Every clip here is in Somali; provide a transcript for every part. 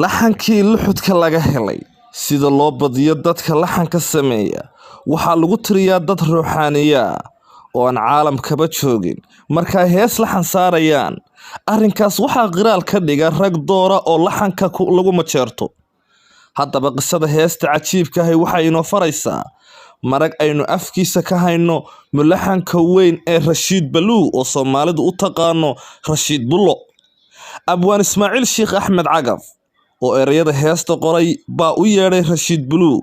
laxankii luxudka laga helay sida loo badiyo dadka laxanka sameeya waxaa lagu tiriyaa dad ruuxaaniya oo aan caalamkaba joogin marka hees laxan saarayaan arrinkaas waxaa qiraal ka dhiga rag doora oo laxanka lagu majeerto haddaba qisada heesta cajiibka ah waxay inoo faraysaa marag aynu afkiisa ka hayno mulaxanka weyn ee Rashiid Baluu oo Soomaalidu u taqaano Rashiid Bullo abwaan Ismaaciil Sheekh Axmed Cagaf oo erayada heesta qoray baa u yeedhay Rashiid Baluu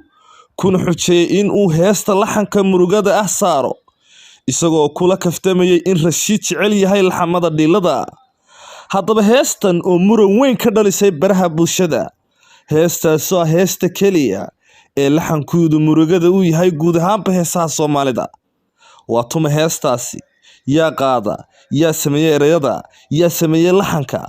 kuna xujeeyay in uu heesta laxanka murugada ah saaro isagoo kula kaftamayay in Rashiid jecel yahay laxamada dhilada haddaba heestan oo muran weyn ka dhalisay baraha bulshada heestaas oo heesta kaliya ee laxankoodu murugada uu yahay guud ahaanba heesaha Soomaalida waa tuma heestaasi yaa qaada yaa sameeyay erayada yaa sameeyay laxanka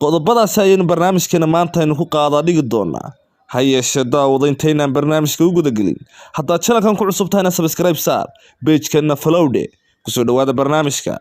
qodobadaas ayaynu barnaamijkeena maanta aynu ku qaada dhigi doonaa hayeeshee daawada intaynaan barnaamijka u gudagelin haddaad channelkan ku cusub tahayna subscribe saar page-kana follow dhe kusoo dhawaada barnaamijka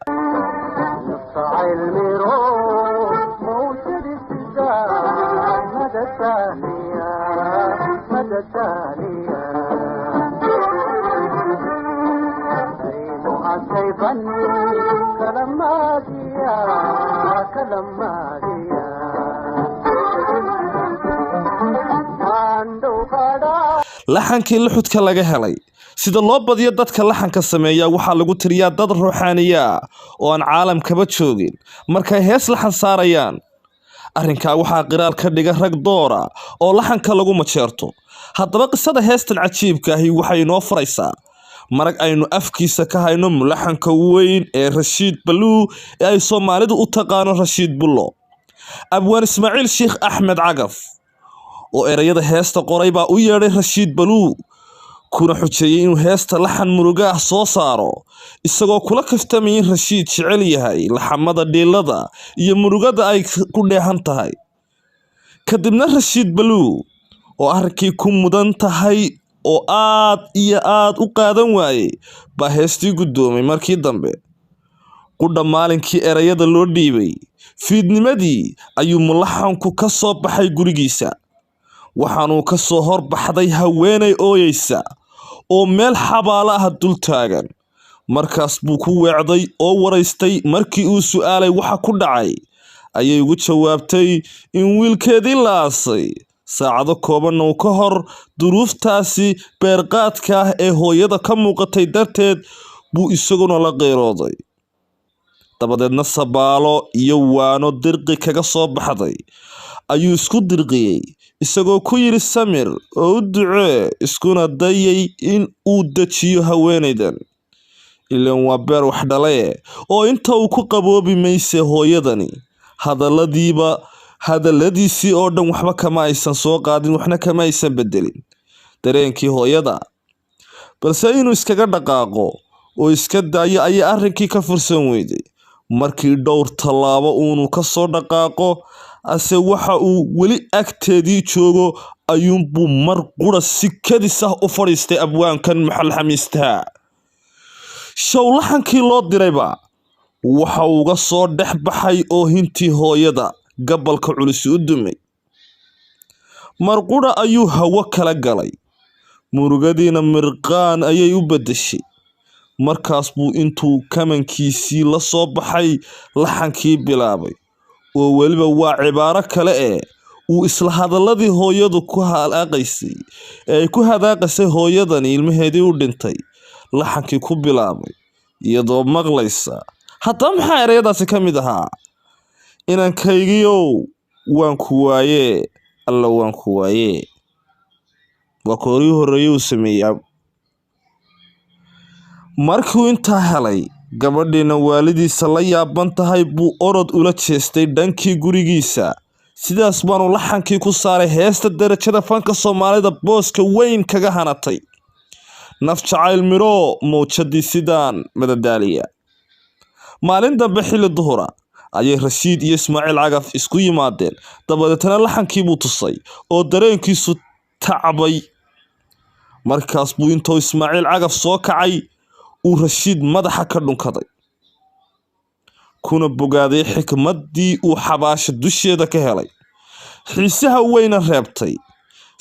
laxankii luxudka laga helay sida loo badiyo dadka laxanka sameeya waxaa lagu tiriyaa dad ruuxaaniya oo aan caalamkaba joogin markay hees laxan saarayaan arrinkaa waxaa qiraal ka dhiga rag doora oo laxanka lagu majeerto haddaba qisada heestan cajiibka ahi waxay inoo faraysaa marag aynu afkiisa ka hayno mulaxanka weyn ee Rashiid Baluu ee ay Soomaalidu u taqaano Rashiid Bullo abwaan Ismaaciil Sheekh Axmed Cagaf oo erayada heesta qoray baa u yeedhay Rashiid Baluu kuna xujeeyay inuu heesta laxan muruga ah soo saaro isagoo kula kaftamay in Rashiid jecel yahay laxamada dhilada iyo murugada ay ku dheehan tahay kadibna Rashiid Baluu oo arrinkii ku mudan tahay oo aad iyo aad u qaadan waayay baa heestii gudoomay markii dambe qudha maalinkii erayada loo dhiibay fiidnimadii ayuu mulaxanku ka soo baxay gurigiisa waxaanuu ka soo horbaxday haweenay ooyeysa oo meel xabaalo ah dul taagan markaas buu ku weecday oo waraystay markii uu su'aalay waxa ku dhacay ayay ugu jawaabtay in wiilkeedii la aasay saacado kooban oo ka hor duruuftaasi beerqaadka ah ee hooyada ka muuqatay darteed buu isaguna la qeyrooday dabadeedna sabaalo iyo waano dirqi kaga soo baxday ayuu isku dirqiyay isagoo ku yiri samir oo u ducee iskuna dayay in uu dajiyo haweenaydan ilaan waa beer wax dhalay oo inta uu ku qaboobi mayse hooyadani hadaladiisii oo dhan waxba kama aysan soo qaadin waxna kama aysan bedelin dareenkii hooyada balse inuu iskaga dhaqaaqo oo iska daayo ayay arrinkii ka fursan weyday markii dhowr tallaabo uunu ka soo dhaqaaqo ase waxa uu weli agteedii joogo ayuunbuu mar qura si kadis ah u fadhiistay abwaankan maxalxamiistaha show laxankii loo dirayba waxa uga soo dhex baxay oohintii hooyada gabalka culus u dumay mar qura ayuu hawo kala galay murugadiina mirqaan ayay u bedeshay markaas buu intuu kamankiisii la soo baxay laxankii bilaabay oo waliba waa cibaaro kale uu isla hadaladii hooyadu ku halaaqaysay ee ku hadaaqasay hooyadani ilmaheedii u dhintay laxankii ku bilaabay iyadoo maqlaysa haddaba maxaa erayadaasi ka mid ahaa inankaygiyow waan ku waaye alla waan ku waaye waa koorii horreeyay uu sameeyay markuu intaa helay gabadhiina waalidiisa la yaaban tahay buu orod ula jeestay dhankii gurigiisa sidaas baanu laxankii ku saaray heesta darajada fanka Soomaalida booska weyn kaga hanatay naf jacayl miro mowjadii sidaan madadaaliya maalin dambe xilli duhura ayay Rashiid iyo Ismaaciil Cagaf isku yimaadeen dabadeetana laxankii buu tusay oo dareenkiisu tacbay. markaas buu intuu Ismaaciil Cagaf soo kacay uu Rashiid madaxa ka dhunkaday kuna bogaaday xikmaddii uu xabaasha dusheeda ka helay. xiisaha weyna reebtay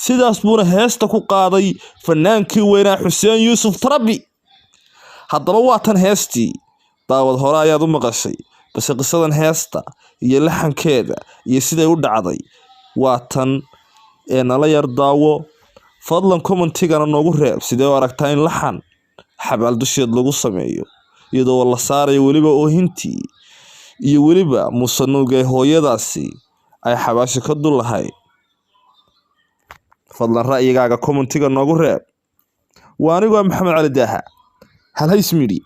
sidaas buuna heesta ku qaaday fanaankii weynaa Xuseen Yuusuf Tarabi. haddaba waa tan heestii daawad hore ayaad u maqashay, balse qisadan heesta iyo laxankeeda iyo siday u dhacday waa tan nala yar daawo. fadlan commentigana noogu reeb sidee u aragtaa in laxan xabaal dusheed lagu sameeyo iyadoo la saarayo weliba oohintii iyo weliba musanuga hooyadaasi ay xabaasha ka dul lahayd. fadlan ra'yigaaga commentiga noogu reeb. waa anigu Maxamed Cali Daaha, Hal Hays Media.